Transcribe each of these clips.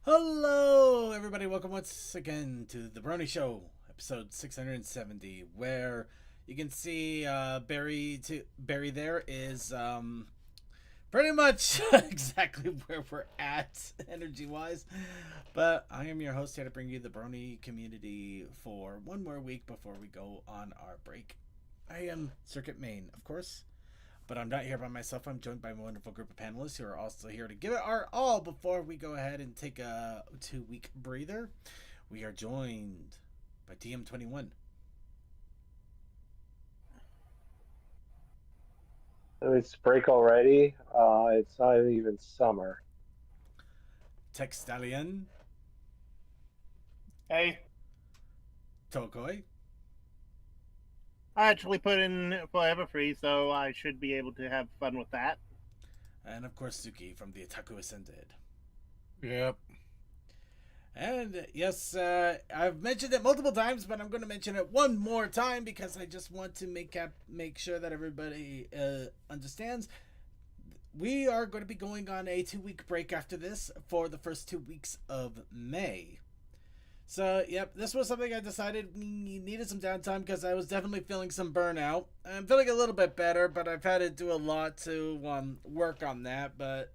Hello, everybody. Welcome once again to the Brony Show, episode 670, where you can see Barry there is pretty much exactly where we're at energy wise. But I am your host here to bring you the Brony community for one more week before we go on our break. I am Circuit Main, of course. But I'm not here by myself. I'm joined by a wonderful group of panelists who are also here to give it our all before we go ahead and take a 2 week breather. We are joined by TM21, It's break already. It's not even summer. Tech Stallion, Hey, Tokoi, I actually put in Forever Free, so I should be able to have fun with that. and of course Suki from the Otaku Ascended. Yep. And yes, I've mentioned it multiple times, but I'm going to mention it one more time because I just want to make sure that everybody understands. We are going to be going on a 2 week break after this for the first 2 weeks of May. So, yep, this was something I decided we needed some downtime because I was definitely feeling some burnout. I'm feeling a little bit better, but I've had to do a lot to work on that. But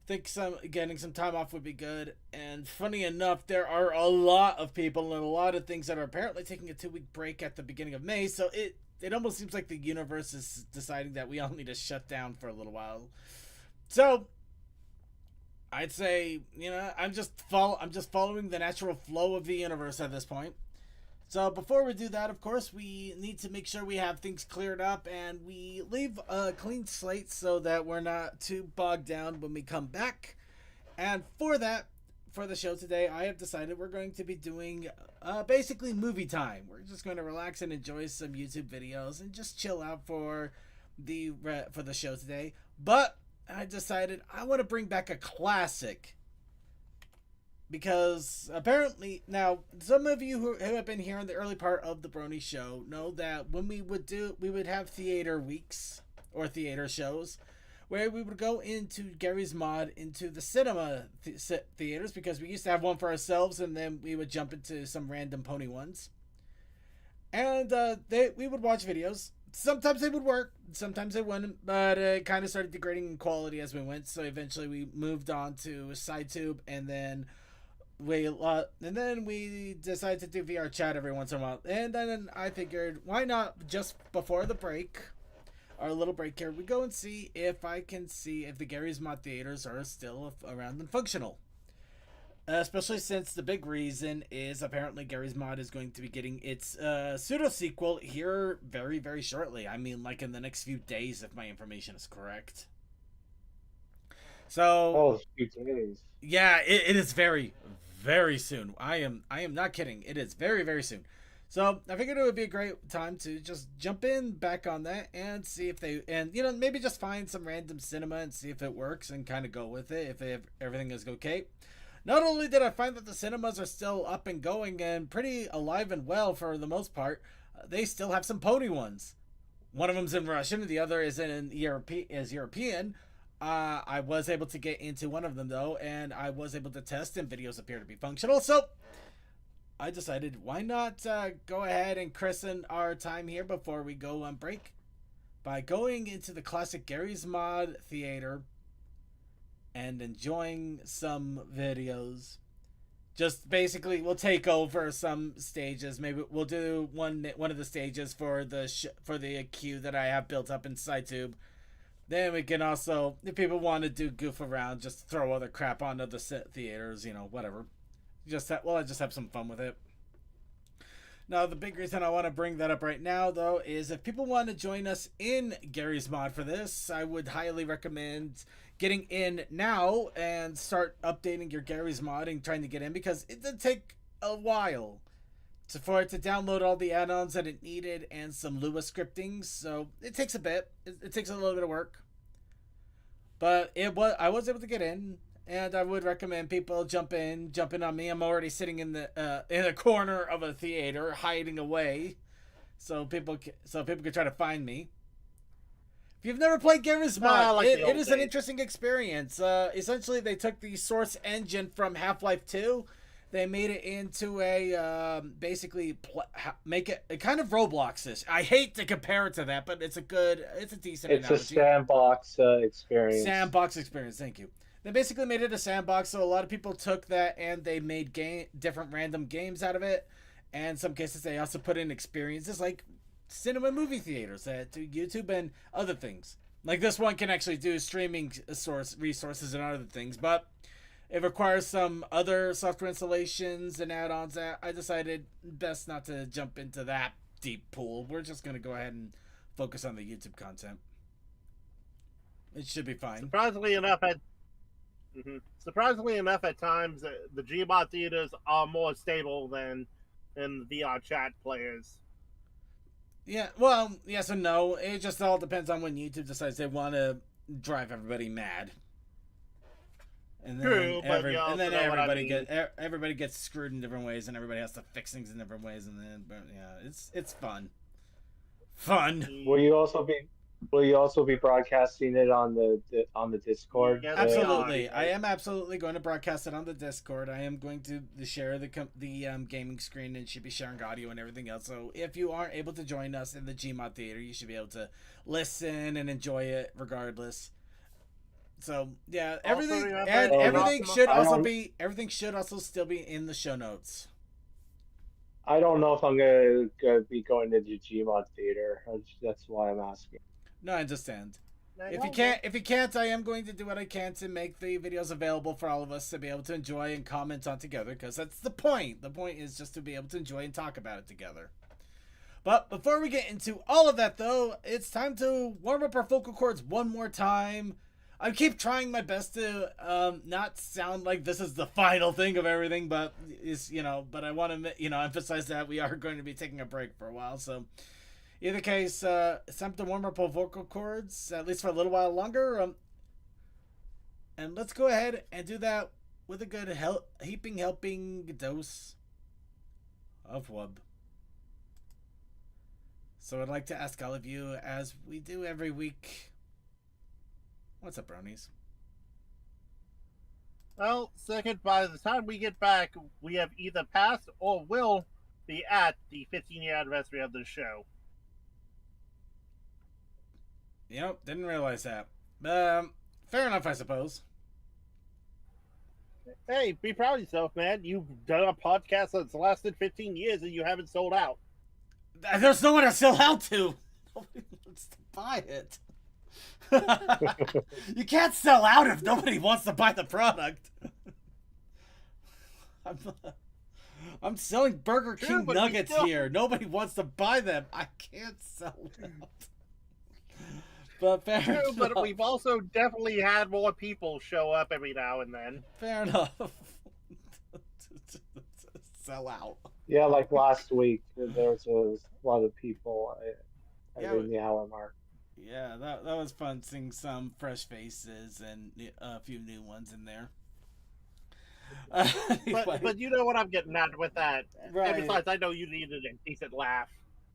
I think getting some time off would be good. And funny enough, there are a lot of people and a lot of things that are apparently taking a 2 week break at the beginning of May. So it almost seems like the universe is deciding that we all need to shut down for a little while. So I'd say, I'm just following the natural flow of the universe at this point. So before we do that, of course, we need to make sure we have things cleared up and we leave a clean slate so that we're not too bogged down when we come back. And for that, for the show today, I have decided we're going to be doing basically movie time. We're just going to relax and enjoy some YouTube videos and just chill out for the show today. But I decided I want to bring back a classic because apparently now some of you who have been here in the early part of the Brony show know that when we would have theater weeks or theater shows where we would go into Gary's Mod into the cinema theaters because we used to have one for ourselves and then we would jump into some random pony ones and we would watch videos. Sometimes they would work, sometimes they wouldn't, but it kind of started degrading in quality as we went. So eventually, we moved on to SideTube, and then we decided to do VR chat every once in a while. And then I figured, why not just before the break, our little break here, we go and see if I can see if the Gary's Mod theaters are still around and functional. Especially since the big reason is apparently Gary's Mod is going to be getting its pseudo sequel here very, very shortly. I mean, like in the next few days, if my information is correct. So, Oh, a few days. yeah, it is very, very soon. I am not kidding. It is very, very soon. So I figured it would be a great time to just jump in back on that and see if maybe just find some random cinema and see if it works and kind of go with it if everything is okay. Not only did I find that the cinemas are still up and going and pretty alive and well for the most part, they still have some pony ones. One of them's in Russian, the other is in European. I was able to get into one of them though, and I was able to test, and videos appear to be functional. So I decided, why not go ahead and christen our time here before we go on break by going into the classic Gary's Mod theater and enjoying some videos. Just basically, we'll take over some stages. Maybe we'll do one of the stages for the queue that I have built up in SideTube. Then we can also, if people want to do goof around, just throw other crap onto the theaters, whatever. I just have some fun with it. Now, the big reason I want to bring that up right now, though, is if people want to join us in Gary's Mod for this, I would highly recommend getting in now and start updating your Gary's Mod and trying to get in because it did take a while for it to download all the add-ons that it needed and some Lua scripting, so it takes a bit. It takes a little bit of work. But I was able to get in. And I would recommend people jump in on me. I'm already sitting in a corner of a theater, hiding away, so people can try to find me. If you've never played Garry's No, I Mod, like the it old is an days. interesting experience. Essentially, they took the source engine from Half-Life 2. They made it into a make it a kind of Roblox-ish. I hate to compare it to that, but it's a decent It's a analogy. sandbox experience. Sandbox experience. Thank you. They basically made it a sandbox, so a lot of people took that and they made different random games out of it. And in some cases, they also put in experiences like cinema movie theaters to YouTube and other things. Like this one can actually do streaming resources and other things, but it requires some other software installations and add-ons that I decided best not to jump into that deep pool. We're just going to go ahead and focus on the YouTube content. It should be fine. Surprisingly enough, at times the Gmod theaters are more stable than the VR chat players. Yeah, well, yes and no. It just all depends on when YouTube decides they want to drive everybody mad. And then, True, but you also know what I mean. everybody gets screwed in different ways, and everybody has to fix things in different ways, and then it's fun. Fun. Will you also be broadcasting it on the Discord? Yes, Absolutely, I am absolutely going to broadcast it on the Discord. I am going to share the gaming screen, and should be sharing audio and everything else. So if you aren't able to join us in the Gmod Theater, you should be able to listen and enjoy it regardless. So yeah, everything should also still be in the show notes. I don't know if I'm gonna be going to the Gmod Theater. That's why I'm asking. No, I understand. If you can't, I am going to do what I can to make the videos available for all of us to be able to enjoy and comment on together, because that's the point. The point is just to be able to enjoy and talk about it together. But before we get into all of that, though, it's time to warm up our vocal cords one more time. I keep trying my best to not sound like this is the final thing of everything, but but I want to emphasize that we are going to be taking a break for a while. So, either case, it's time to warm up our vocal cords at least for a little while longer. And let's go ahead and do that with a good helping dose of wub. So I'd like to ask all of you, as we do every week. What's up, bronies? Well, second, by the time we get back, we have either passed or will be at the 15-year anniversary of the show. Yep, didn't realize that. Fair enough, I suppose. Hey, be proud of yourself, man. You've done a podcast that's lasted 15 years and you haven't sold out. There's no one to sell out to. Nobody wants to buy it. You can't sell out if nobody wants to buy the product. I'm selling Burger King nuggets here. Nobody wants to buy them. I can't sell out. But fair enough. But we've also definitely had more people show up every now and then. Fair enough. Sell out. Yeah, like last week, there was a lot of people in the hour mark. Yeah, that was fun seeing some fresh faces and a few new ones in there. Anyway. But you know what I'm getting at with that. Right. And besides, I know you needed a decent laugh.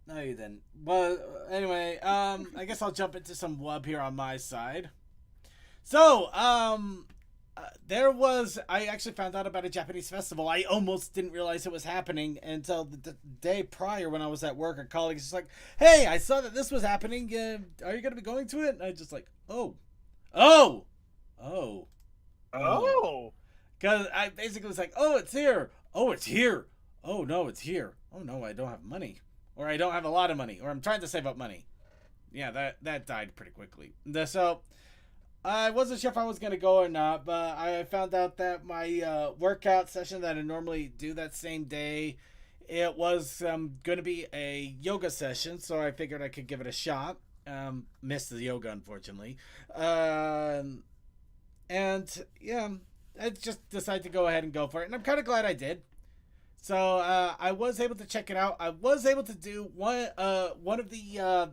No, you didn't. But anyway, I guess I'll jump into some wub here on my side. So, I actually found out about a Japanese festival. I almost didn't realize it was happening until the day prior when I was at work. A colleague was just like, hey, I saw that this was happening. Are you going to be going to it? And I just like, oh. Because I basically was like, oh, it's here. Oh, it's here. Oh, no, it's here. Oh, no, I don't have money. Or I don't have a lot of money. Or I'm trying to save up money. Yeah, that died pretty quickly. So I wasn't sure if I was going to go or not, but I found out that my workout session that I normally do that same day, it was going to be a yoga session, so I figured I could give it a shot. Missed the yoga, unfortunately. And, yeah, I just decided to go ahead and go for it, and I'm kind of glad I did. So I was able to check it out. I was able to do one of the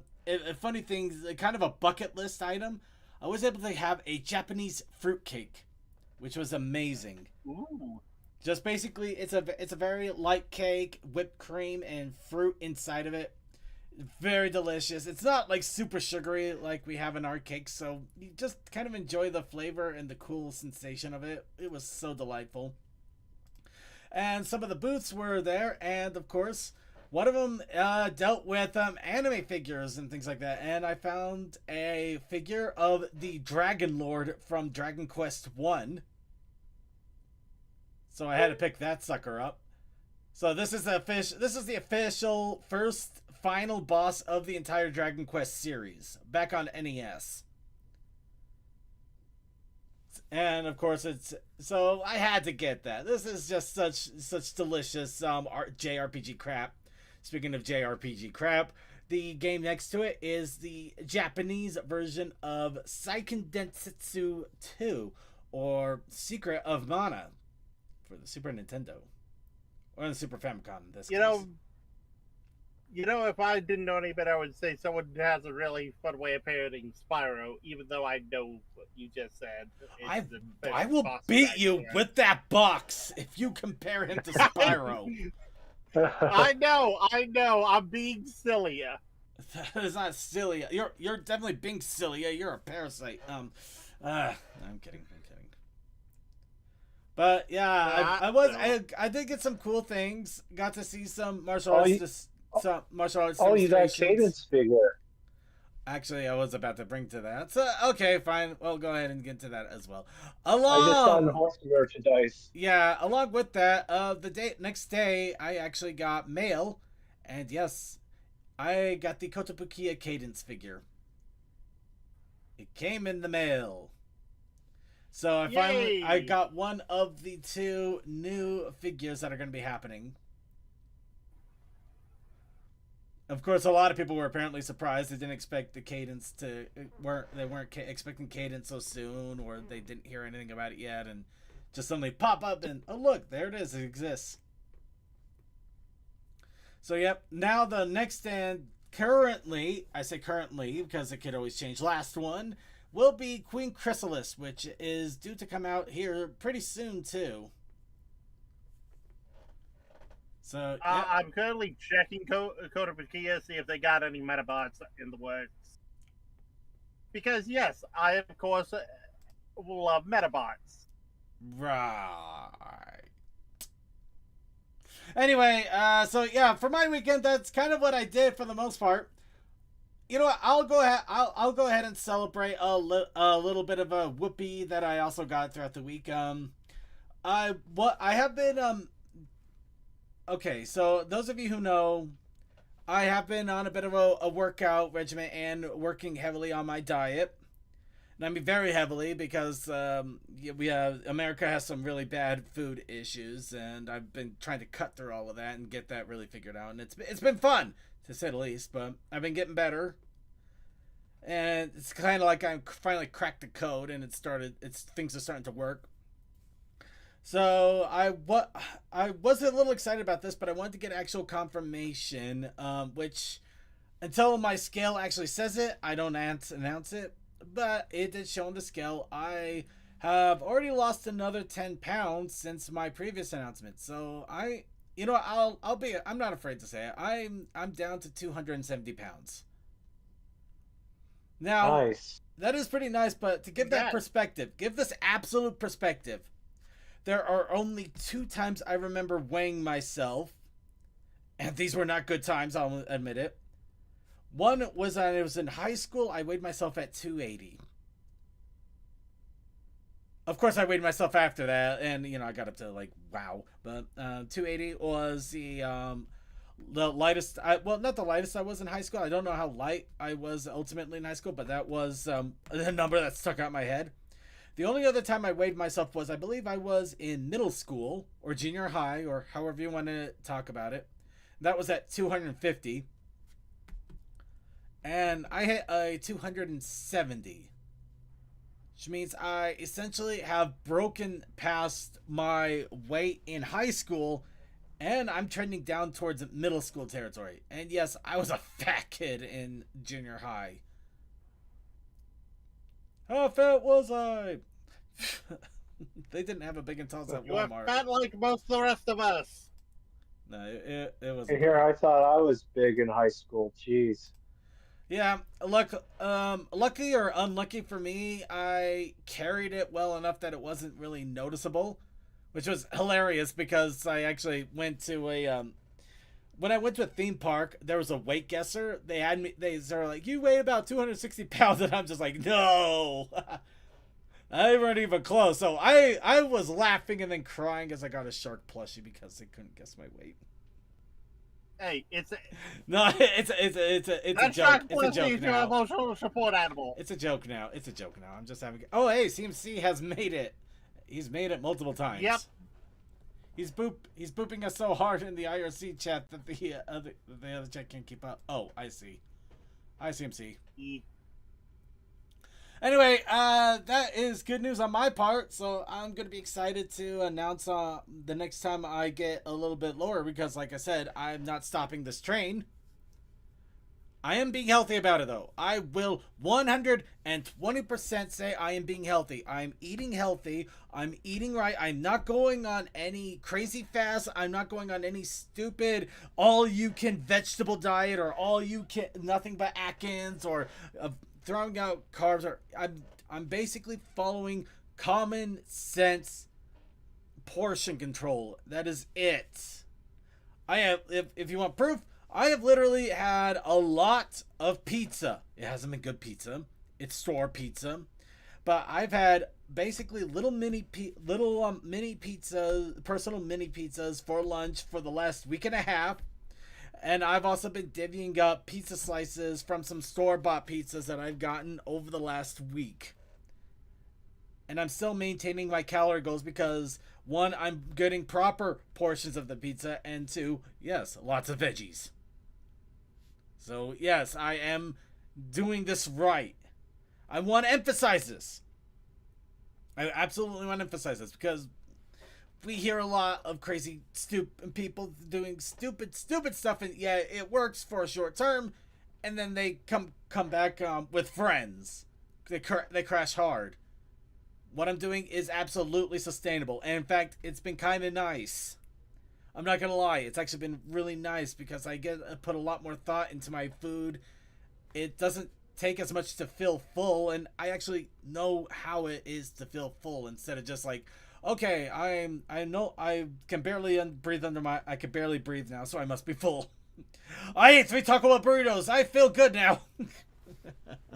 funny things, kind of a bucket list item. I was able to have a Japanese fruit cake, which was amazing. Ooh. Just basically, it's a very light cake, whipped cream and fruit inside of it. very delicious. It's not like super sugary like we have in our cakes, so you just kind of enjoy the flavor and the cool sensation of it. It was so delightful. And some of the booths were there, and of course, one of them dealt with anime figures and things like that. And I found a figure of the Dragon Lord from Dragon Quest One, so I had to pick that sucker up. So this is the official first final boss of the entire Dragon Quest series back on NES. And of course so I had to get that. This is just such delicious JRPG crap. Speaking of JRPG crap, the game next to it is the Japanese version of Seiken Densetsu 2, or Secret of Mana, for the Super Nintendo. Or the Super Famicom in this case. If I didn't know any better, I would say someone has a really fun way of parodying Spyro, even though I know what you just said. I will beat you with that box if you compare him to Spyro. I know, I'm being silly. That is not silly. You're definitely being silly. You're a parasite. I'm kidding. But yeah, I did get some cool things. Got to see some martial arts. Some martial arts. Oh, you got Cadence figure. Actually, I was about to bring to that. So, okay, fine. We'll go ahead and get to that as well. I just got horse merchandise. Yeah, along with that, the next day, I actually got mail, and yes, I got the Kotobukiya Cadence figure. It came in the mail. So I got one of the two new figures that are going to be happening. Of course, a lot of people were apparently surprised. They didn't expect the Cadence they weren't expecting Cadence so soon, or they didn't hear anything about it yet, and just suddenly pop up and, oh look, there it is, it exists. So yep, now the next stand currently, I say currently because it could always change, last one will be Queen Chrysalis, which is due to come out here pretty soon too. So yeah. I'm currently checking Kotobukiya, see if they got any Metabots in the works. Because yes, I of course love Metabots. Right. Anyway, so yeah, for my weekend, that's kind of what I did for the most part. You know what? I'll go ahead and celebrate a little bit of a whoopee that I also got throughout the week. I have been okay, so those of you who know, I have been on a bit of a workout regimen and working heavily on my diet. And I mean very heavily because America has some really bad food issues, and I've been trying to cut through all of that and get that really figured out. And it's been fun, to say the least, but I've been getting better. And it's kind of like I finally cracked the code, and things are starting to work. So I was a little excited about this, but I wanted to get actual confirmation, which until my scale actually says it, I don't announce it. But it did show on the scale. I have already lost another 10 pounds since my previous announcement. So I'm not afraid to say it. I'm down to 270 pounds. Now, nice. That is pretty nice, but to give that perspective, give this absolute perspective, there are only 2 times I remember weighing myself, and these were not good times, I'll admit it. One was when I was in high school. I weighed myself at 280. Of course, I weighed myself after that, and I got up to wow. But 280 was the lightest. Not the lightest I was in high school. I don't know how light I was ultimately in high school, but that was the number that stuck out in my head. The only other time I weighed myself was, I believe I was in middle school or junior high, or however you want to talk about it. That was at 250. And I hit a 270, which means I essentially have broken past my weight in high school, and I'm trending down towards middle school territory. And yes, I was a fat kid in junior high. How fat was I? They didn't have a big and tall at Walmart. You were fat like most of the rest of us. No, it And wasn't here great. I thought I was big in high school. Jeez. Yeah, lucky or unlucky for me, I carried it well enough that it wasn't really noticeable, which was hilarious because I actually went to a when I went to a theme park, there was a weight guesser. They had me. They were like, "You weigh about 260 pounds," and I'm just like, "No, I weren't even close." So I was laughing and then crying as I got a shark plushie because they couldn't guess my weight. Hey, it's No, it's a that joke. shark It's a plus joke needs your now. emotional support animal. It's a joke now. It's a joke now. I'm just having. Oh, hey, CMC has made it. He's made it multiple times. Yep. He's booping us so hard in the IRC chat that the other chat can't keep up. Oh, I see. Hi, CMC. Anyway, that is good news on my part. So I'm gonna be excited to announce the next time I get a little bit lower because, like I said, I'm not stopping this train. I am being healthy about it though. I will 120% say I am being healthy. I'm eating healthy. I'm eating right. I'm not going on any crazy fast. I'm not going on any stupid all you can vegetable diet or all you can nothing but Atkins or throwing out carbs or I'm basically following common sense portion control. That is it. I have if you want proof, I have literally had a lot of pizza. It hasn't been good pizza. It's store pizza, but I've had basically little mini pizza, personal mini pizzas for lunch for the last week and a half. And I've also been divvying up pizza slices from some store bought pizzas that I've gotten over the last week. And I'm still maintaining my calorie goals because one, I'm getting proper portions of the pizza, and two, yes, lots of veggies. So, yes, I am doing this right. I want to emphasize this. I absolutely want to emphasize this because we hear a lot of crazy, stupid people doing stupid stuff, and yeah, it works for a short term, and then they come back with friends. They crash hard. What I'm doing is absolutely sustainable, and in fact, it's been kind of nice. I'm not gonna lie, it's actually been really nice because I put a lot more thought into my food. It doesn't take as much to feel full, and I actually know how it is to feel full instead of just like, okay, I know I can barely breathe under my I can barely breathe now, so I must be full. I ate 3 Taco Bell burritos. I feel good now.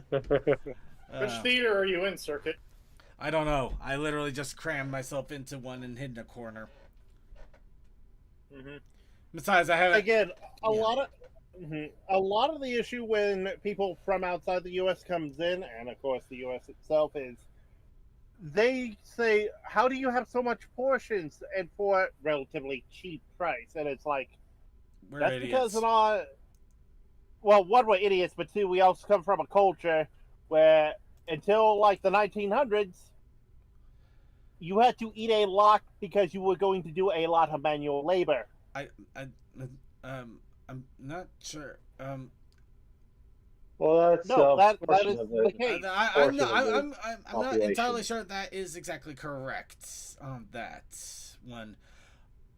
Which theater are you in, Circuit? I don't know. I literally just crammed myself into one and hid in a corner. Mm-hmm. Besides, I haven't. Again, a lot of the issue when people from outside the U.S. comes in, and of course the U.S. itself, is they say, "How do you have so much portions and for a relatively cheap price?" And it's like, We're that's idiots. because in our well, one, we're idiots, but two, we also come from a culture where until like the 1900s, you had to eat a lot because you were going to do a lot of manual labor. I I'm not sure. Well, that's No, that portion is of the it. case. I'm Portion not. of the I'm not population. entirely sure that is exactly correct on that one.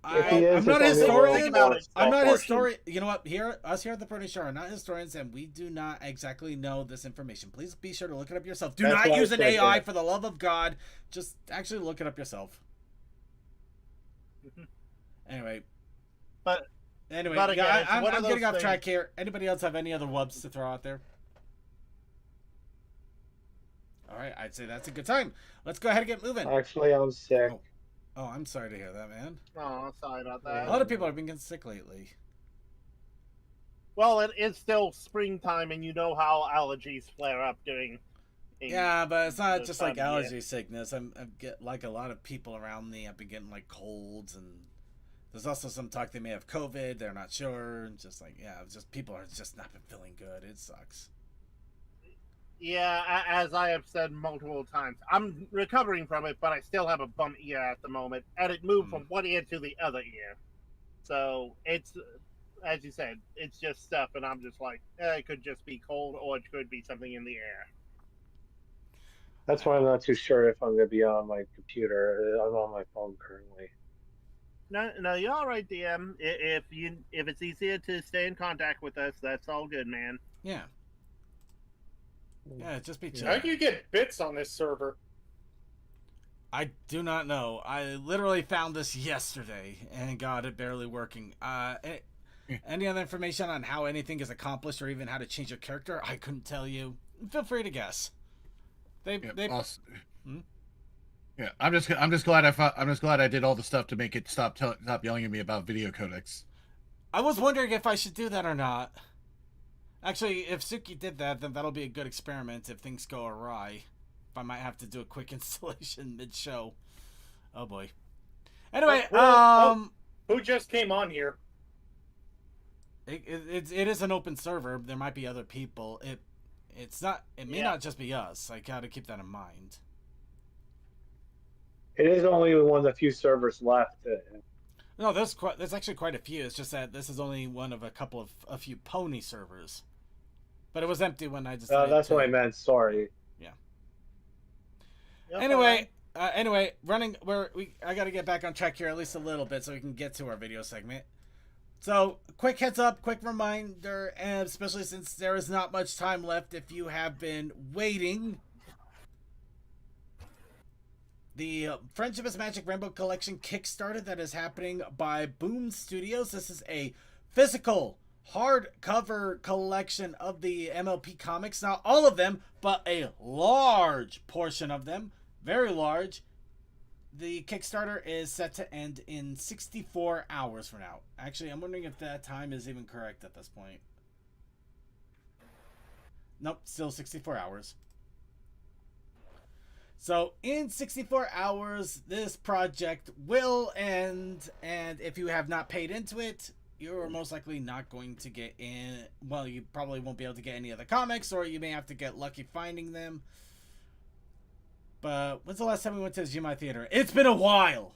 If he is, I'm not a it's only historian. Think about it. I'm not a portion. historian. You know what? Here, us here at the Brony Show are not historians, and we do not exactly know this information. Please be sure to look it up yourself. Do That's not what I use an said, AI yeah. for the love of God. Just actually look it up yourself. Anyway. But Anyway, But again, yeah, it's I'm one of getting those off track things- here. Anybody else have any other wubs to throw out there? All right, I'd say that's a good time. Let's go ahead and get moving. Actually, I'm sick. Oh, I'm sorry to hear that, man. Oh, sorry about A that. lot of people have been getting sick lately. Well, it is still springtime, and you know how allergies flare up during. Yeah, but it's not this just like time of year. allergy sickness. I get like a lot of people around me. I've been getting like colds, and there's also some talk they may have COVID. They're not sure. Just like it's just people are just not been feeling good. It sucks. Yeah, as I have said multiple times, I'm recovering from it, but I still have a bum ear at the moment, and it moved from one ear to the other ear. So it's, as you said, it's just stuff, and I'm just like, it could just be cold, or it could be something in the air. That's why I'm not too sure if I'm going to be on my computer. I'm on my phone currently. No, you're all right, DM. If it's easier to stay in contact with us, that's all good, man. Yeah. Yeah, just be chill. How do you get bits on this server? I do not know. I literally found this yesterday and got it barely working. Any other information on how anything is accomplished or even how to change your character? I couldn't tell you. Feel free to guess. Yeah, I'm just glad I'm just glad I did all the stuff to make it stop yelling at me about video codecs. I was wondering if I should do that or not. Actually, if Suki did that, then that'll be a good experiment if things go awry. If I might have to do a quick installation mid-show. Oh boy. Anyway, who just came on here? It is an open server. There might be other people. It may not just be us. I gotta keep that in mind. It is only one of the few servers left. No, there's actually quite a few. It's just that this is only one of a few pony servers. But it was empty when I decided. That's what I meant. Sorry. Yeah. Yep, Anyway, I got to get back on track here at least a little bit so we can get to our video segment. So, quick heads up, quick reminder, and especially since there is not much time left if you have been waiting. The Friendship is Magic Rainbow Collection Kickstarter that is happening by Boom Studios. This is a physical hardcover collection of the MLP comics. Not all of them, but a large portion of them. Very large. The Kickstarter is set to end in 64 hours from now. Actually, I'm wondering if that time is even correct at this point. Nope, still 64 hours. So, in 64 hours, this project will end, and if you have not paid into it, you're most likely not going to get in. Well, you probably won't be able to get any of the comics, or you may have to get lucky finding them. But when's the last time we went to the Gmod Theater? It's been a while.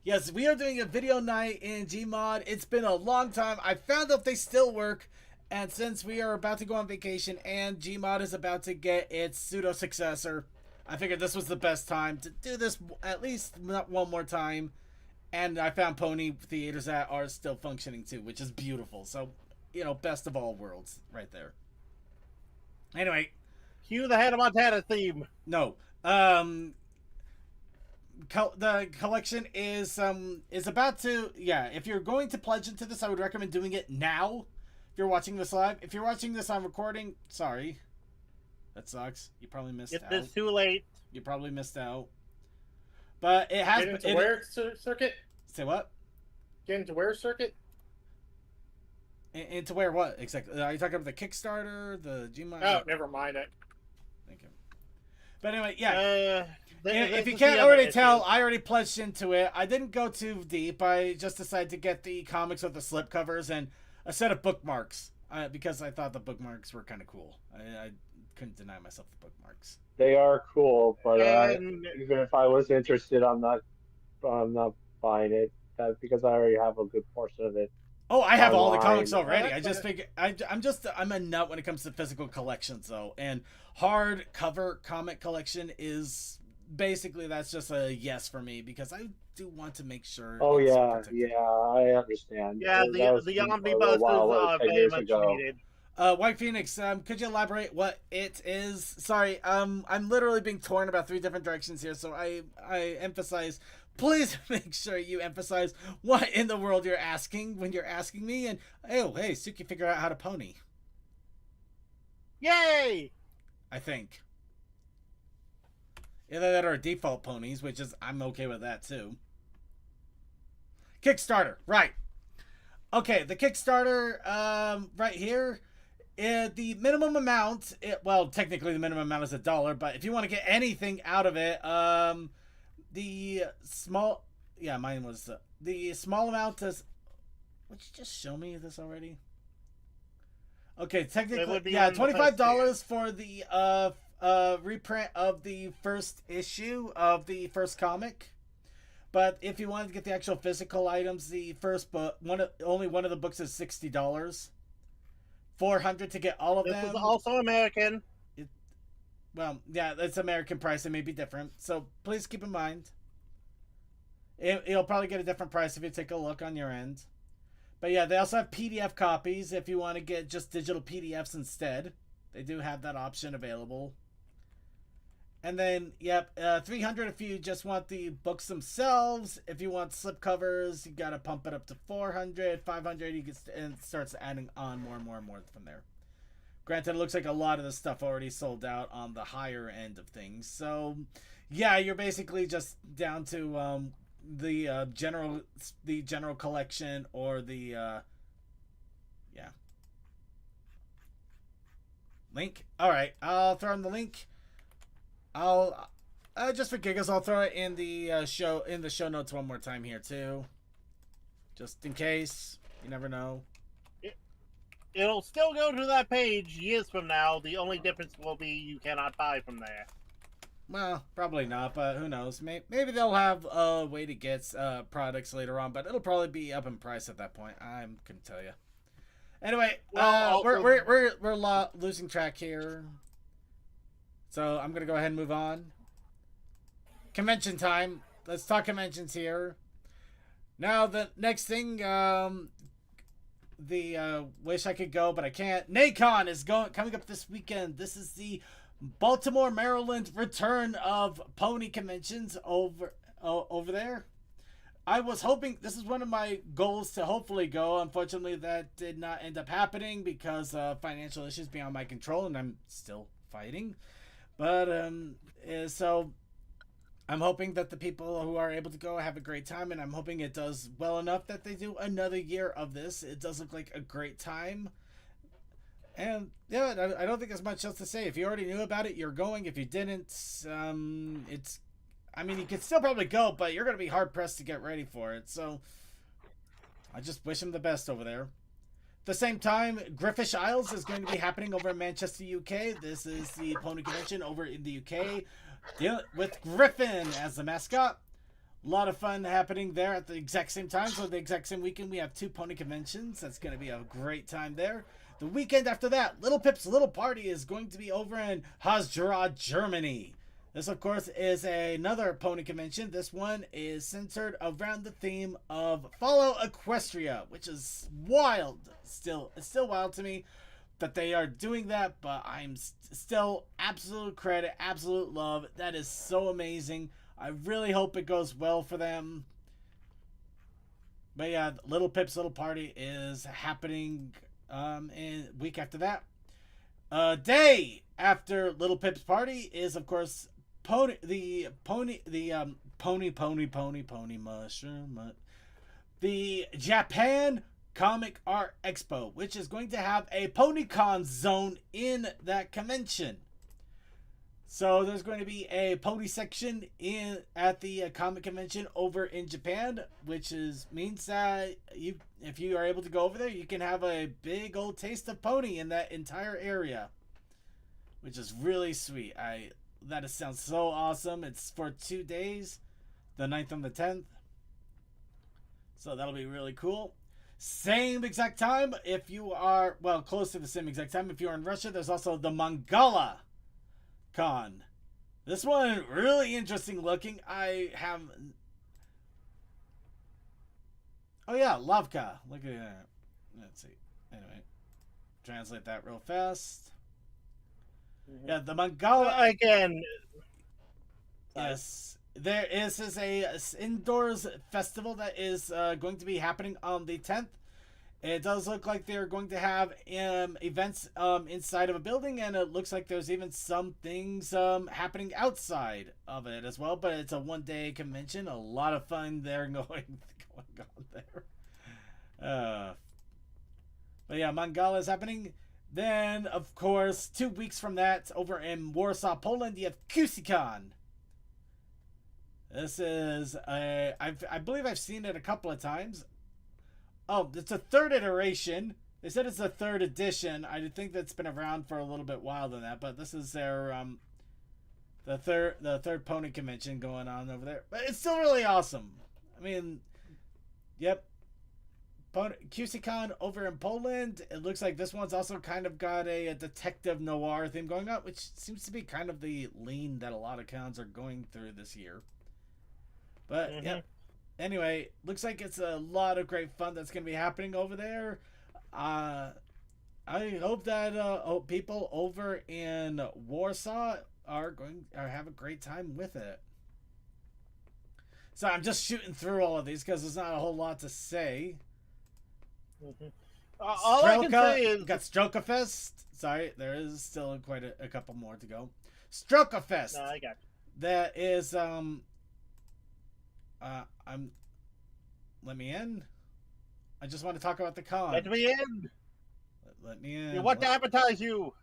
Yes, we are doing a video night in Gmod. It's been a long time. I found out they still work. And since we are about to go on vacation and Gmod is about to get its pseudo successor, I figured this was the best time to do this at least one more time. And I found pony theaters that are still functioning too, which is beautiful. So, best of all worlds right there. Anyway. Cue the Hannah Montana theme. No. The collection is about to, if you're going to pledge into this, I would recommend doing it now. If you're watching this live. If you're watching this on recording, sorry. That sucks. You probably missed out. It's too late. You probably missed out. But it has... Get into where circuit? Say what? Get into where circuit? Into where what, exactly? Are you talking about the Kickstarter, the Gmod? Oh, never mind it. Thank you. But anyway, yeah. If you is can't the already other tell, issue. I already pledged into it. I didn't go too deep. I just decided to get the comics with the slipcovers and a set of bookmarks because I thought the bookmarks were kind of cool. I couldn't deny myself the bookmarks. They are cool, but And- even if I was interested, I'm not buying it because I already have a good portion of it. Oh, I have all the Online. comics already. I just figure I'm a nut when it comes to physical collections though, and hardcover comic collection is basically that's just a yes for me because I do want to make sure. Oh it's yeah, protected. yeah, I understand. Yeah, That was the a omnibus is while, 10 very years much ago. needed. White Phoenix, could you elaborate what it is? Sorry, I'm literally being torn about 3 different directions here, so I emphasize. Please make sure you emphasize what in the world you're asking when you're asking me. And hey, Suki, figure out how to pony. Yay! I think. Either that or default ponies, which is I'm okay with that too. Kickstarter, right? Okay, the Kickstarter, right here. The minimum amount, well, technically the minimum amount is $1, but if you want to get anything out of it, the small, mine was, the small amount is, would you just show me this already? Okay, technically, yeah, $25 for the, reprint of the first issue of the first comic. But if you wanted to get the actual physical items, the first book, only one of the books is $60. $400 to get all of them. This is also American. Well, yeah, that's American price. It may be different. So please keep in mind. It'll probably get a different price if you take a look on your end. But yeah, they also have PDF copies if you want to get just digital PDFs instead. They do have that option available. And then, yep, 300 if you just want the books themselves. If you want slipcovers, you got to pump it up to 400, 500. You can, and it starts adding on more and more and more from there. Granted, it looks like a lot of the stuff already sold out on the higher end of things. So, yeah, you're basically just down to the general collection or the yeah. Link. All right, I'll throw in the link. I'll just for giggles, I'll throw it in the show notes one more time here too, just in case. You never know. It'll still go to that page years from now. The only difference will be you cannot buy from there. Well, probably not, but who knows? Maybe they'll have a way to get products later on, but it'll probably be up in price at that point. I couldn't tell you. Anyway, Well, we're losing track here. So I'm going to go ahead and move on. Convention time. Let's talk conventions here. Now, the next thing, wish I could go, but I can't. NACON is coming up this weekend. This is the Baltimore, Maryland return of pony conventions over there. I was hoping, this is one of my goals to hopefully go. Unfortunately, that did not end up happening because of financial issues beyond my control, and I'm still fighting. But so I'm hoping that the people who are able to go have a great time, and I'm hoping it does well enough that they do another year of this. It does look like a great time. And yeah, I don't think there's much else to say. If you already knew about it, you're going. If you didn't, you could still probably go, but you're going to be hard pressed to get ready for it. So I just wish them the best over there. At the same time, Griffish Isles is going to be happening over in Manchester, UK. This is the pony convention over in the UK, with Griffin as the mascot. A lot of fun happening there at the exact same time. So the exact same weekend, we have 2 pony conventions. That's going to be a great time there. The weekend after that, Little Pip's Little Party is going to be over in Hausgerad, Germany. This, of course, is another pony convention. This one is centered around the theme of Follow Equestria, which is wild. It's still wild to me that they are doing that, but I'm still absolute credit, absolute love. That is so amazing. I really hope it goes well for them. But yeah, Little Pip's Little Party is happening in week after that. Day after Little Pip's Party is, of course, Pony Mushroom. The Japan Comic Art Expo, which is going to have a PonyCon zone in that convention. So there's going to be a pony section at the comic convention over in Japan, which means that if you are able to go over there, you can have a big old taste of pony in that entire area, which is really sweet. That sounds so awesome. It's for 2 days, the 9th and the 10th. So that'll be really cool. Same exact time, if you are, close to the same exact time, if you're in Russia, there's also the Mangala Con. This one, really interesting looking. Oh yeah, Lavka. Look at that. Let's see. Anyway, translate that real fast. Yeah, the Mangala again. Yes, this is a indoors festival that is going to be happening on the 10th. It does look like they're going to have events inside of a building, and it looks like there's even some things happening outside of it as well. But it's a 1-day convention. A lot of fun there going on there. But yeah, Mangala is happening. Then, of course, 2 weeks from that, over in Warsaw, Poland, you have QCCon. This is I believe I've seen it a couple of times. Oh, it's a 3rd iteration. They said it's a 3rd edition. I think that's been around for a little bit while than that, but this is their the third pony convention going on over there. But it's still really awesome. I mean, yep. QCCon over in Poland. It looks like this one's also kind of got a detective noir theme going on, which seems to be kind of the lean that a lot of cons are going through this year. But yep. anyway, looks like it's a lot of great fun that's going to be happening over there. I hope that people over in Warsaw are have a great time with it. So I'm just shooting through all of these because there's not a whole lot to say. All I can say is got Stroka Fest. Sorry, there is still quite a couple more to go. Stroka Fest. No, I got you. That is let me in. I just want to talk about the con. Let me in. Let me in. We want to advertise you.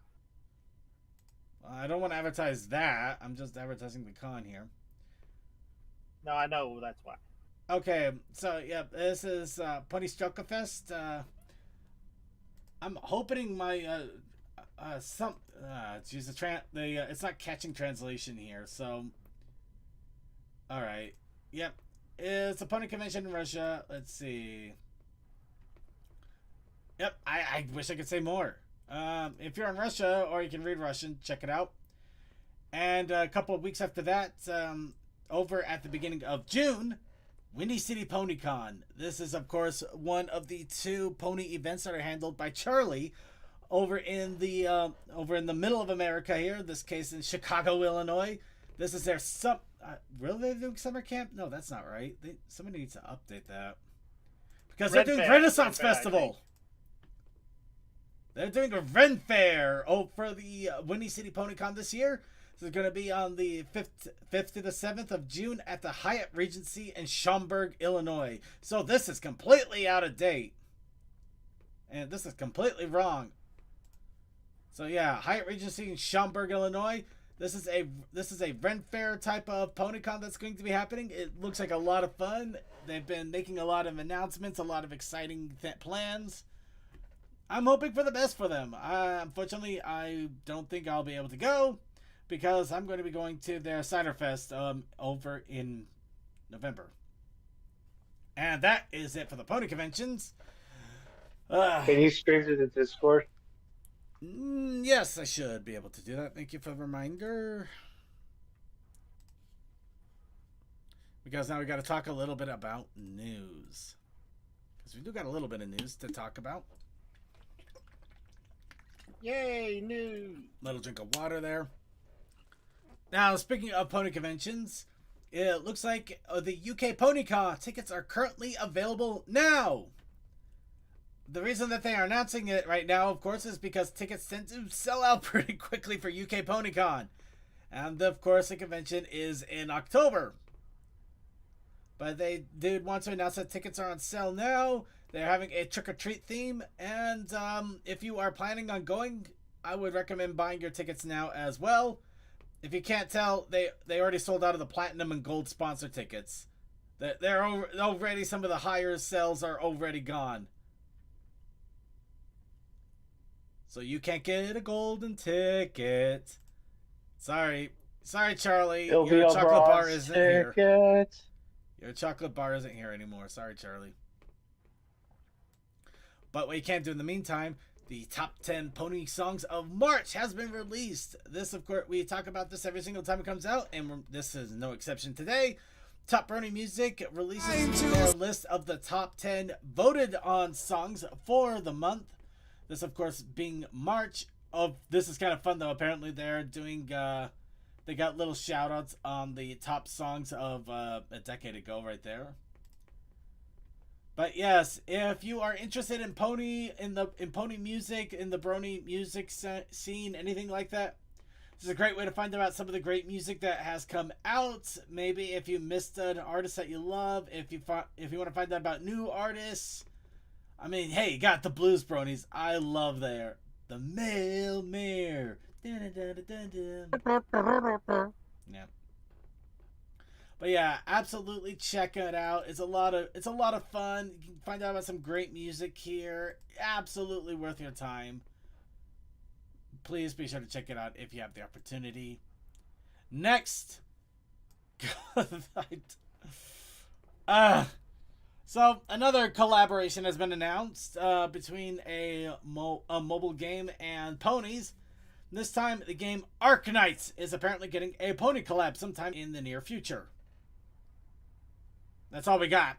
I don't want to advertise that. I'm just advertising the con here. No, I know that's why. Okay, so yeah, this is Pony Stroka Fest. I'm hoping my it's not catching translation here. So, all right, yep, it's a pony convention in Russia. Let's see. Yep, I wish I could say more. If you're in Russia or you can read Russian, check it out. And a couple of weeks after that, over at the beginning of June, Windy City PonyCon. This is, of course, one of the 2 pony events that are handled by Charlie over in the middle of America here. In this case, in Chicago, Illinois. This is their really they're doing summer camp? No, that's not right. Somebody needs to update that because they're doing Renaissance Festival. They're doing a Ren Fair for the Windy City PonyCon this year. This is going to be on the 5th to the 7th of June at the Hyatt Regency in Schaumburg, Illinois. So this is completely out of date. And this is completely wrong. So yeah, Hyatt Regency in Schaumburg, Illinois. This is a Ren Fair type of PonyCon that's going to be happening. It looks like a lot of fun. They've been making a lot of announcements, a lot of exciting plans. I'm hoping for the best for them. Unfortunately, I don't think I'll be able to go because I'm going to be going to their Cider Fest over in November. And that is it for the pony conventions. Can you stream to the Discord? Yes, I should be able to do that. Thank you for the reminder. Because now we got to talk a little bit about news. Because we do got a little bit of news to talk about. Yay, news. Little drink of water there. Now, speaking of pony conventions, it looks like the UK PonyCon tickets are currently available now. The reason that they are announcing it right now, of course, is because tickets tend to sell out pretty quickly for UK PonyCon. And, of course, the convention is in October. But they did want to announce that tickets are on sale now. They're having a trick-or-treat theme. And if you are planning on going, I would recommend buying your tickets now as well. If you can't tell, they already sold out of the platinum and gold sponsor tickets. They're already, some of the higher sales are already gone. So you can't get a golden ticket. Sorry, Charlie. Your chocolate bar isn't here. Your chocolate bar isn't here anymore. Sorry, Charlie. But what you can do in the meantime, the top 10 pony songs of March has been released. This, of course, we talk about this every single time it comes out, and this is no exception today. Top Brony Music releases their list of the top 10 voted on songs for the month. This, of course, being March. This is kind of fun, though. Apparently, they're doing... they got little shout-outs on the top songs of a decade ago right there. But yes, if you are interested in pony music, in the Brony music scene, anything like that, this is a great way to find out some of the great music that has come out. Maybe if you missed an artist that you love, if you want to find out about new artists. I mean, hey, you got the Blues Bronies. I love the Male Mare. Yeah. But yeah, absolutely check it out. It's a lot of fun. You can find out about some great music here. Absolutely worth your time. Please be sure to check it out if you have the opportunity. Next. So another collaboration has been announced between a mobile game and ponies. This time, the game Arknights is apparently getting a pony collab sometime in the near future. That's all we got.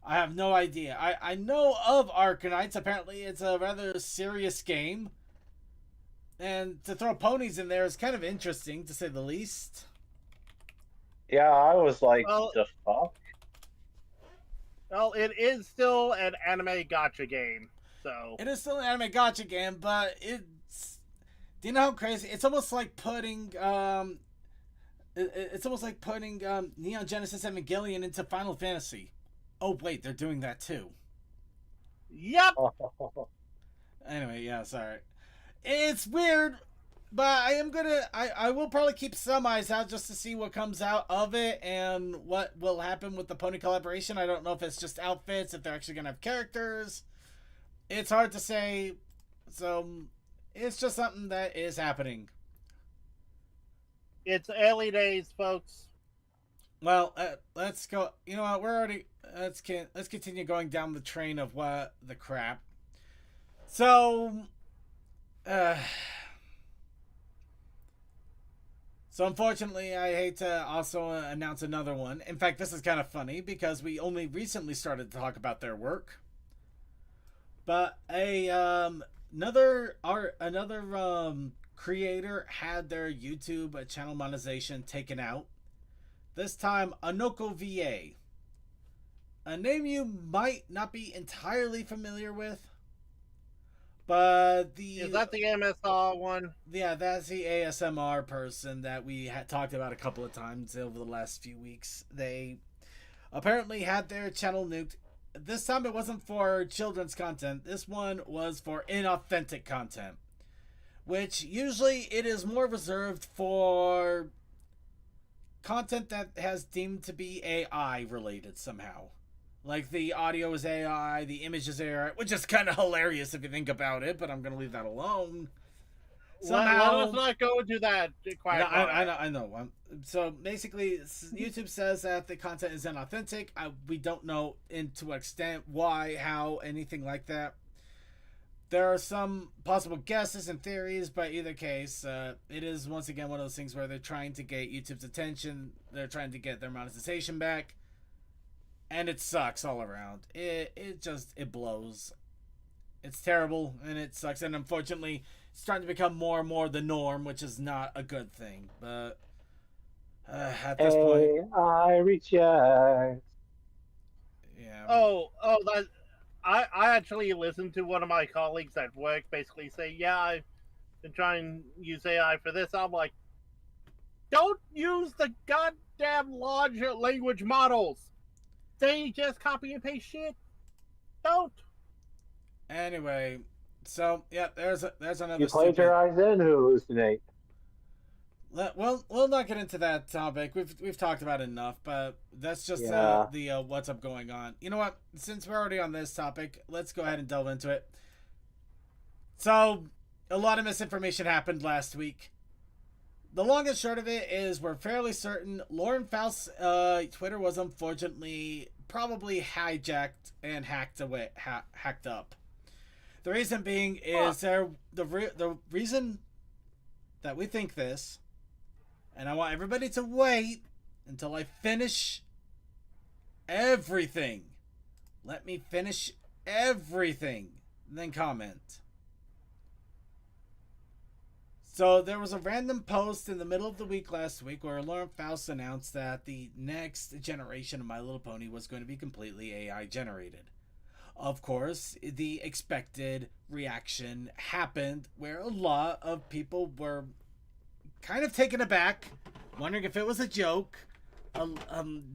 I have no idea. I know of Arkanites. Apparently, it's a rather serious game. And to throw ponies in there is kind of interesting, to say the least. Yeah, I was like, Well- the fuck? Well, it is still an anime gotcha game, so It is still an anime gotcha game, but it's... Do you know how crazy? It's almost like putting... It's almost like putting Neon Genesis Evangelion into Final Fantasy. Oh, wait, they're doing that too. yep. Anyway, yeah, sorry. It's weird, but I will probably keep some eyes out just to see what comes out of it and what will happen with the pony collaboration. I don't know if it's just outfits, if they're actually gonna have characters. It's hard to say. So it's just something that is happening. It's early days, folks. Well, let's go. You know what? We're already let's continue going down the train of what the crap. So, so unfortunately, I hate to also announce another one. In fact, this is kind of funny because we only recently started to talk about their work. But another creator had their YouTube channel monetization taken out. This time, Anoko VA. A name you might not be entirely familiar with. But Is that the MSR one? yeah, that's the ASMR person that we had talked about a couple of times over the last few weeks. They apparently had their channel nuked. This time it wasn't for children's content. This one was for inauthentic content. Which usually it is more reserved for content that has deemed to be AI related somehow. Like the audio is AI, the image is AI, which is kind of hilarious if you think about it, but I'm going to leave that alone. Somehow, let us not go into that quite. No, I know. So basically, YouTube says that the content is inauthentic. We don't know to what extent, why, how, anything like that. There are some possible guesses and theories, but either case, it is once again one of those things where they're trying to get YouTube's attention. They're trying to get their monetization back. And it sucks all around. It blows. It's terrible and it sucks. And unfortunately, it's starting to become more and more the norm, which is not a good thing. But at this point, I reject. Yeah. That I actually listened to one of my colleagues at work basically say, "Yeah, I've been trying to use AI for this." I'm like, "Don't use the goddamn large language models. They just copy and paste shit. Don't." Anyway, so yeah, there's another. You plagiarize and hallucinate. We'll not get into that topic. We've talked about it enough, but that's just the what's up going on. You know what? Since we're already on this topic, let's go ahead and delve into it. So, a lot of misinformation happened last week. The long and short of it is we're fairly certain Lauren Faust's Twitter was unfortunately probably hijacked and hacked up. The reason being is the reason that we think this, and I want everybody to wait until I finish everything. Let me finish everything, then comment. So there was a random post in the middle of the week last week where Lauren Faust announced that the next generation of My Little Pony was going to be completely AI generated. Of course, the expected reaction happened where a lot of people were kind of taken aback, wondering if it was a joke.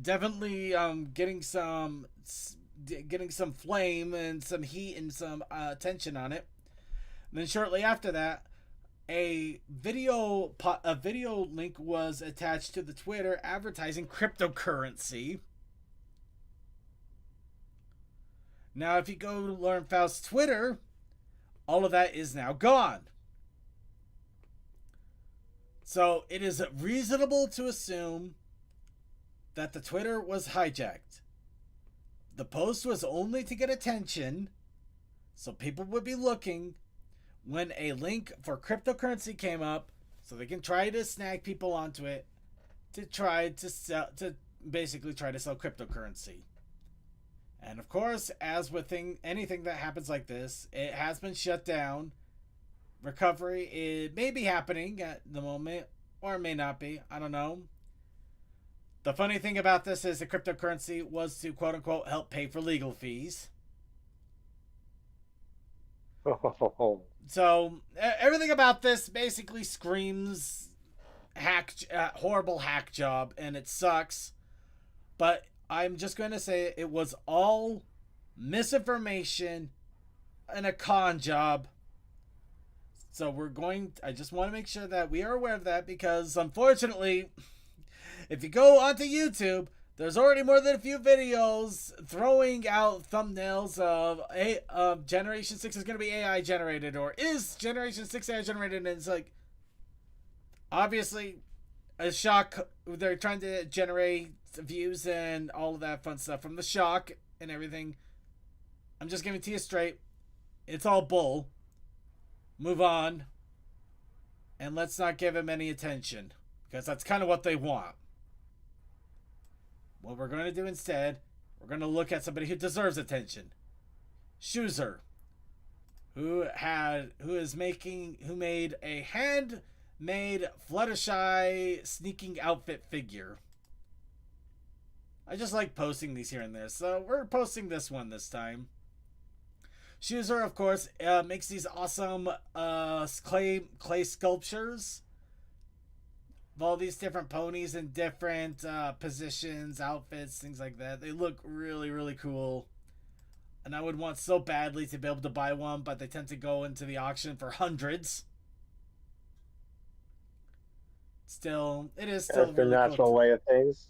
Definitely getting some flame and some heat and some attention on it. And then shortly after that, a video link was attached to the Twitter advertising cryptocurrency. Now, if you go to Lauren Faust's Twitter, all of that is now gone. So it is reasonable to assume that the Twitter was hijacked. The post was only to get attention, so people would be looking when a link for cryptocurrency came up, so they can try to snag people onto it to try to sell, to basically try to sell cryptocurrency. And of course, as with anything that happens like this, it has been shut down. Recovery, it may be happening at the moment, or it may not be. I don't know. The funny thing about this is the cryptocurrency was to quote unquote help pay for legal fees. So everything about this basically screams horrible hack job, and it sucks. But I'm just going to say it was all misinformation and a con job. So I just want to make sure that we are aware of that, because unfortunately, if you go onto YouTube, there's already more than a few videos throwing out thumbnails of Generation 6 is going to be AI generated, or is Generation 6 AI generated, and it's like, obviously, a shock. They're trying to generate views and all of that fun stuff from the shock and everything. I'm just giving it to you straight. It's all bull. Move on. And let's not give him any attention, because that's kind of what they want. What we're going to do instead, we're going to look at somebody who deserves attention. Schuzer, who made a handmade Fluttershy sneaking outfit figure. I just like posting these here and there, so we're posting this one this time. Schuzer, of course, makes these awesome clay sculptures of all these different ponies in different positions, outfits, things like that. They look really, really cool. And I would want so badly to be able to buy one, but they tend to go into the auction for hundreds. Still, it is still That's the really natural cool. way of things.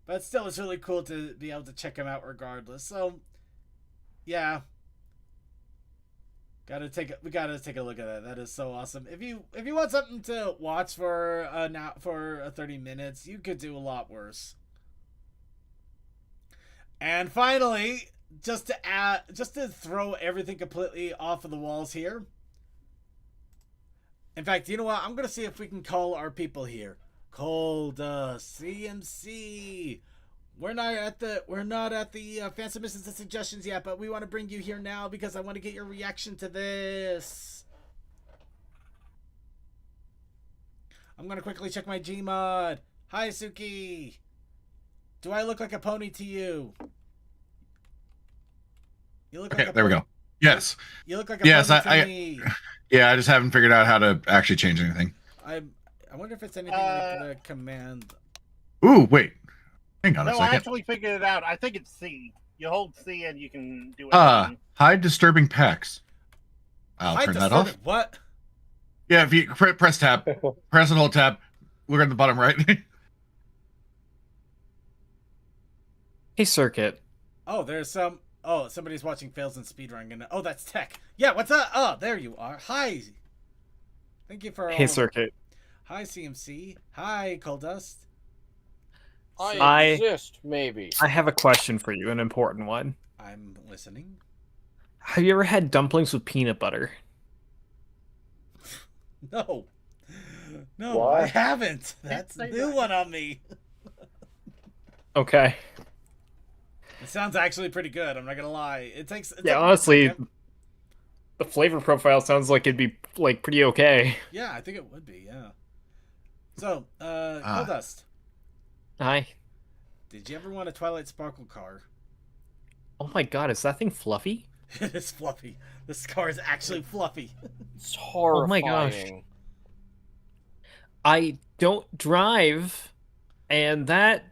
But still, it's really cool to be able to check them out regardless. So, yeah. We gotta take a look at that. That is so awesome. If you want something to watch for 30 minutes, you could do a lot worse. And finally, just to throw everything completely off of the walls here. In fact, you know what? I'm gonna see if we can call our people here. Call the CMC. We're not at the fan submissions and suggestions yet, but we want to bring you here now because I want to get your reaction to this. I'm gonna quickly check my Gmod. Hi, Suki. Do I look like a pony to you? You look Okay, like a there we go. Yes. You look like a pony to me. Yeah, I just haven't figured out how to actually change anything. I wonder if it's anything like the command. Ooh, wait. Hang on a No, second. I actually figured it out. I think it's C. You hold C and you can do it. Hide disturbing pecs. I'll turn that off. What? Yeah, if you press tab, press and hold tab. Look at the bottom right. Hey, Circuit. Oh, there's some. Oh, somebody's watching fails and speedrunning. And oh, that's Tech. Yeah, what's up? Oh, there you are. Hi. Thank you for. Hey, Circuit. Hi, CMC. Hi, Coldust. I exist, maybe. I have a question for you, an important one. I'm listening. Have you ever had dumplings with peanut butter? No. No, What? I haven't. That's a new one on me. Okay. It sounds actually pretty good. I'm not gonna lie. Yeah, honestly, the flavor profile sounds like it'd be like pretty okay. Yeah, I think it would be. Yeah. So, Coldust. Hi. Did you ever want a Twilight Sparkle car? Oh my god, is that thing fluffy? It is fluffy. This car is actually fluffy. It's horrifying. Oh my gosh. I don't drive, and that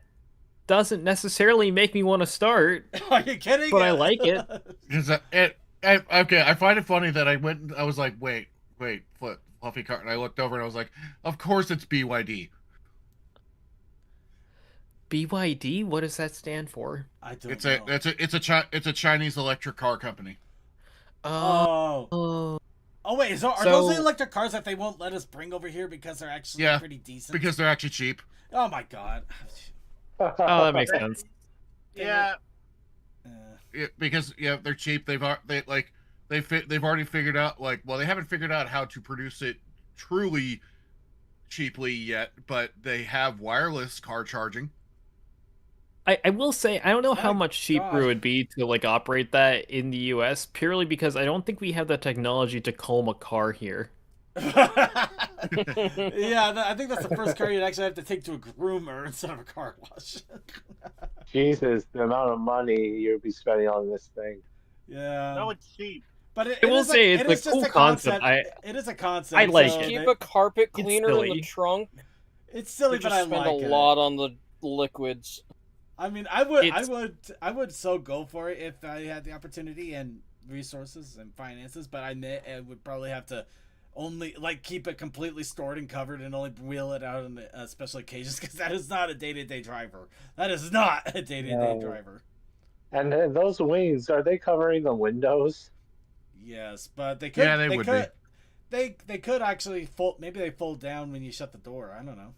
doesn't necessarily make me want to start. Are you kidding? But I like it. Okay, I find it funny that I was like, wait, fluffy car, and I looked over and I was like, of course it's BYD. BYD? What does that stand for? I don't know. It's a Chinese electric car company. Oh, wait, are those the electric cars that they won't let us bring over here because they're actually pretty decent? Because they're actually cheap. Oh my god. Oh, that makes sense. Yeah. Because they're cheap. They've already figured out they haven't figured out how to produce it truly cheaply yet, but they have wireless car charging. I will say I don't know how My much cheaper God. it would be to like operate that in the US purely because I don't think we have the technology to comb a car here. Yeah, I think that's the first car you'd actually have to take to a groomer instead of a car wash. Jesus, the amount of money you'll be spending on this thing. Yeah. No, it's cheap. But I will say it's it a is just cool a concept. concept. It is a concept. I like so it. Keep they- a carpet It's cleaner in the silly. trunk. It's silly, You but just I spend like a it. lot on the liquids. I mean, I It's- would so go for it if I had the opportunity and resources and finances. But I admit I would probably have to only like keep it completely stored and covered and only wheel it out on special occasions because that is not a day-to-day driver. That is not a day-to-day No. driver. And then those wings, are they covering the windows? Yes, but they could. Yeah, they would be. They could actually fold. Maybe they fold down when you shut the door. I don't know.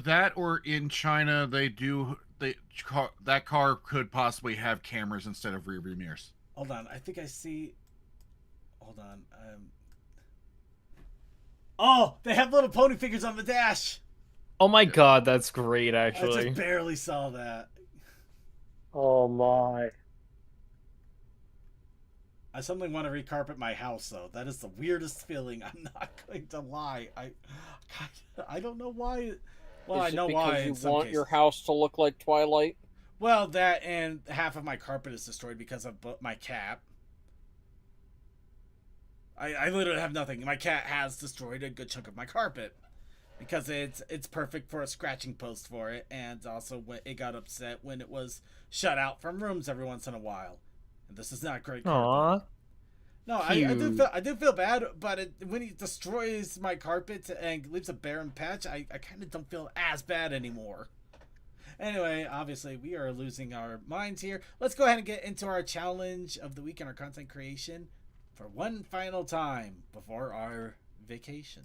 That or in China that car could possibly have cameras instead of rear view mirrors. Hold on. I think I see. Hold on. Oh, they have little pony figures on the dash. Oh my god, that's great I actually. just barely saw that. Oh my. I suddenly want to recarpet my house, though. That is the weirdest feeling. I'm not going to lie. I don't know why. Well, Is I it know because why. you in some want your cases. house to look like Twilight? Well, that and half of my carpet is destroyed because of my cat. I literally have nothing. My cat has destroyed a good chunk of my carpet because it's perfect for a scratching post for it, and also when it got upset when it was shut out from rooms every once in a while. And this is not great carpet. Aw. No, I do feel bad, but when he destroys my carpet and leaves a barren patch, I kind of don't feel as bad anymore. Anyway, obviously we are losing our minds here. Let's go ahead and get into our challenge of the week and our content creation for one final time before our vacation.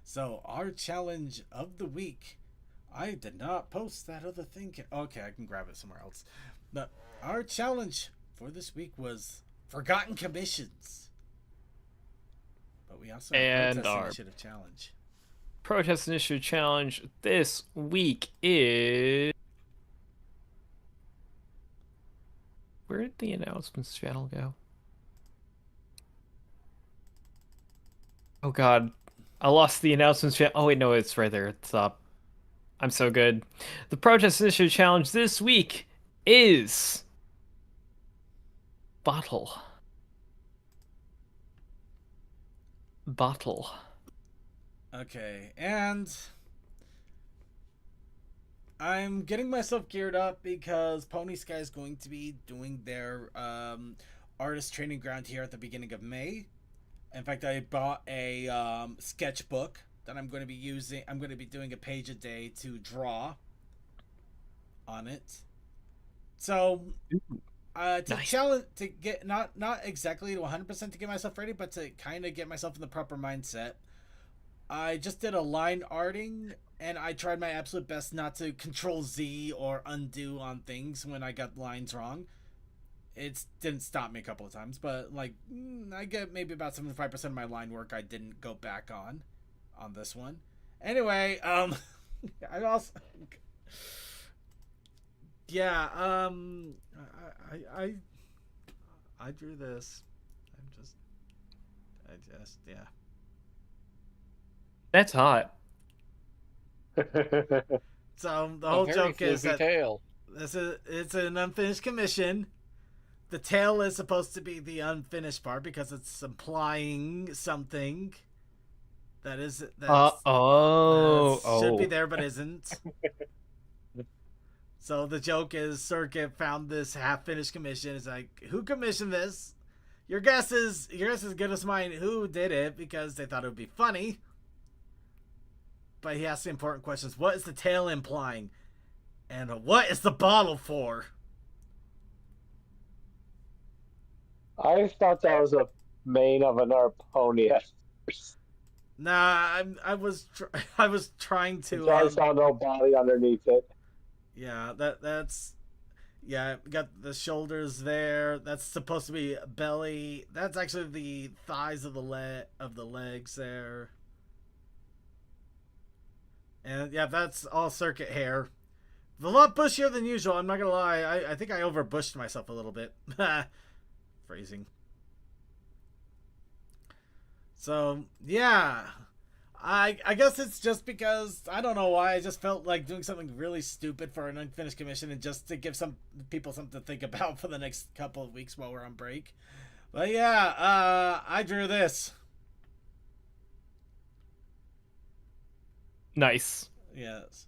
So our challenge of the week, I did not post that other thing. Okay, I can grab it somewhere else. But our challenge for this week was forgotten commissions. But we also have And protest our initiative challenge. Protest Initiative Challenge this week is... Where did the announcements channel go? Oh god. I lost the announcements channel. Oh wait, no, it's right there. It's up. I'm so good. The Protest Initiative Challenge this week is... Bottle. Okay, and I'm getting myself geared up because Pony Sky is going to be doing their artist training ground here at the beginning of May. In fact, I bought a sketchbook that I'm going to be using. I'm going to be doing a page a day to draw on it. So, to Nice. challenge, to get not exactly to 100% to get myself ready, but to kind of get myself in the proper mindset. I just did a line arting, and I tried my absolute best not to Control Z or undo on things when I got lines wrong. It didn't stop me a couple of times, but like I get maybe about 75% of my line work I didn't go back on this one. Anyway, I also yeah, I drew this. I just yeah. That's hot. So the whole A very joke is floofy that tail. it's an unfinished commission. The tail is supposed to be the unfinished part because it's implying something that is should be there but isn't. So the joke is Circuit found this half-finished commission. It's like, who commissioned this? Your guess is as good as mine. Who did it? Because they thought it would be funny. But he asked the important questions. What is the tail implying? And what is the bottle for? I thought that was a mane of another pony at first. Nah, I was trying to. So I saw no body underneath it. Yeah, that's. Yeah, got the shoulders there. That's supposed to be belly. That's actually the thighs of the legs there. And yeah, that's all Circuit hair. a lot bushier than usual. I'm not gonna lie. I think I overbushed myself a little bit. Phrasing. So yeah, I guess it's just because I don't know why I just felt like doing something really stupid for an unfinished commission and just to give some people something to think about for the next couple of weeks while we're on break. But yeah, I drew this. Nice. Yes.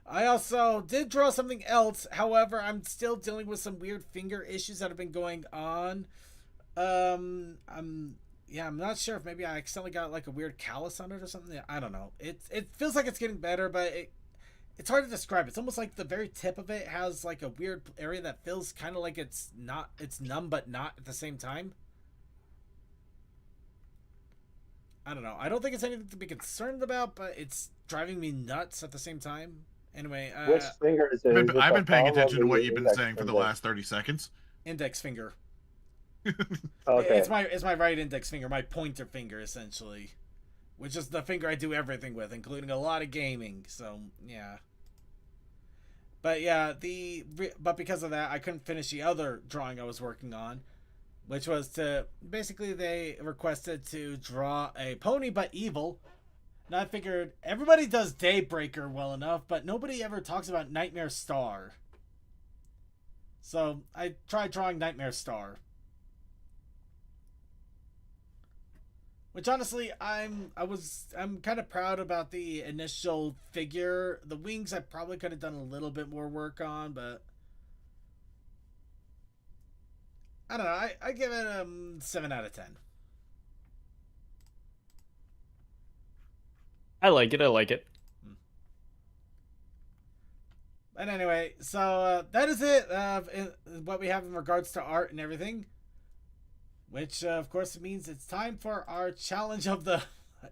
I also did draw something else. However, I'm still dealing with some weird finger issues that have been going on. I'm not sure if maybe I accidentally got like a weird callus on it or something. I don't know. It feels like it's getting better, but it's hard to describe. It's almost like the very tip of it has like a weird area that feels kind of like it's numb but not at the same time. I don't know. I don't think it's anything to be concerned about, but it's driving me nuts at the same time. Anyway, Which finger is it? Is it I've been the paying thumb or attention to the what you've been index saying for the finger? last 30 seconds. index finger. Okay. It's my right index finger, my pointer finger essentially, which is the finger I do everything with, including a lot of gaming. So yeah. But yeah, but because of that, I couldn't finish the other drawing I was working on, which was to basically they requested to draw a pony but evil. And I figured everybody does Daybreaker well enough, but nobody ever talks about Nightmare Star. So I tried drawing Nightmare Star. Which honestly, I'm kind of proud about the initial figure. The wings I probably could have done a little bit more work on, but I don't know. I give it 7 out of 10. I like it. And anyway, so that is it. What we have in regards to art and everything. Which, of course, means it's time for our challenge of the,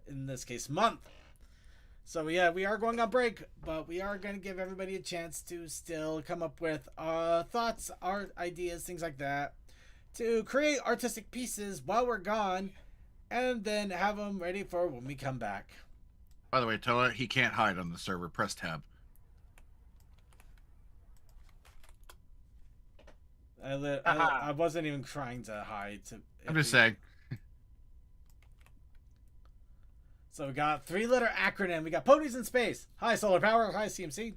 in this case, month. So, yeah, we are going on break, but we are going to give everybody a chance to still come up with thoughts, art ideas, things like that, to create artistic pieces while we're gone, and then have them ready for when we come back. By the way, Toa, he can't hide on the server. Press tab. I wasn't even trying to hide. I'm just saying. So we got 3-letter acronym. We got ponies in space. Hi, Solar Power. Hi, CMC.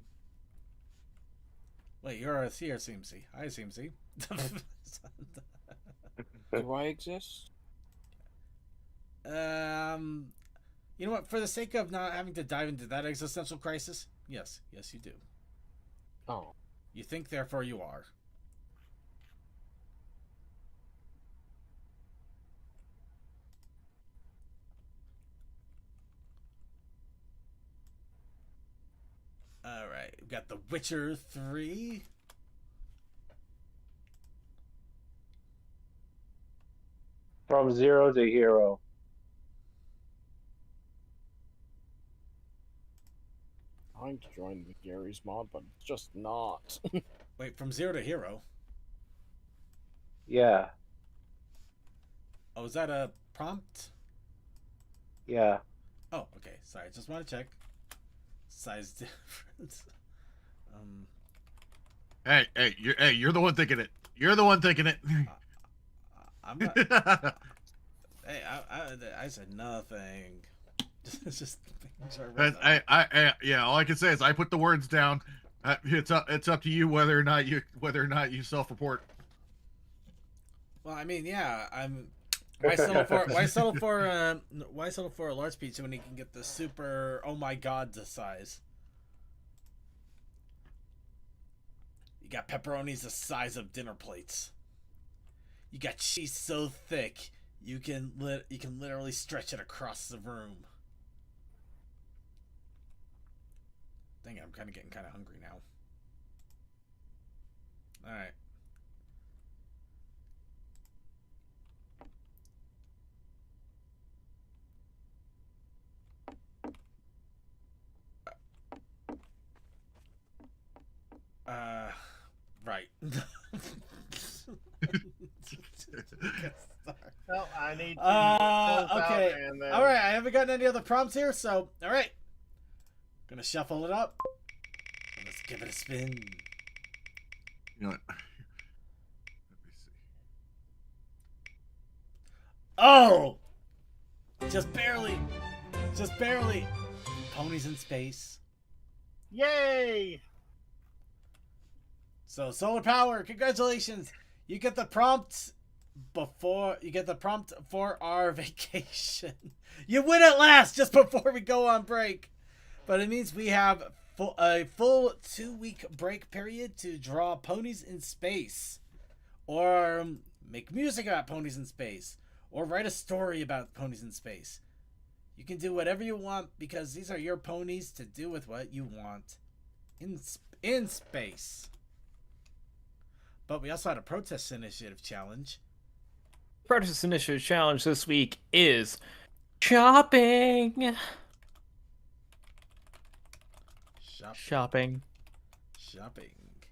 Wait, you're a C or CMC? Hi, CMC. Do I exist? You know what? For the sake of not having to dive into that existential crisis, yes, you do. Oh. You think, therefore you are. Alright, we've got The Witcher 3. From zero to hero. I'm to join the Gary's mod, but it's just not. Wait, from 0 to hero? Yeah. Oh, is that a prompt? Yeah. Oh, okay. Sorry, just want to check. Size difference. Hey, you're the one thinking it. You're the one thinking it. I'm not. Hey, I said nothing. Just Yeah. All I can say is I put the words down. It's up to you whether or not you self-report. Well, I mean, yeah. Why settle for a large pizza when you can get the super oh my god size? You got pepperonis the size of dinner plates. You got cheese so thick you can literally stretch it across the room. Dang it, I'm getting kind of hungry now. All right. Right. Well, I need to close okay. out and then... All right, I haven't gotten any other prompts here, so all right. Gonna shuffle it up. Let's Give it a spin. You know what? Let me see. Oh! Just barely. Just barely. Ponies in space. Yay! So solar power, congratulations! You get the prompt for our vacation. You win at last, just before we go on break. But it means we have a full 2-week break period to draw ponies in space, or make music about ponies in space, or write a story about ponies in space. You can do whatever you want because these are your ponies to do with what you want in space. But we also had a protest initiative challenge. Protest Initiative challenge this week is shopping. Shopping. Shopping. Shopping.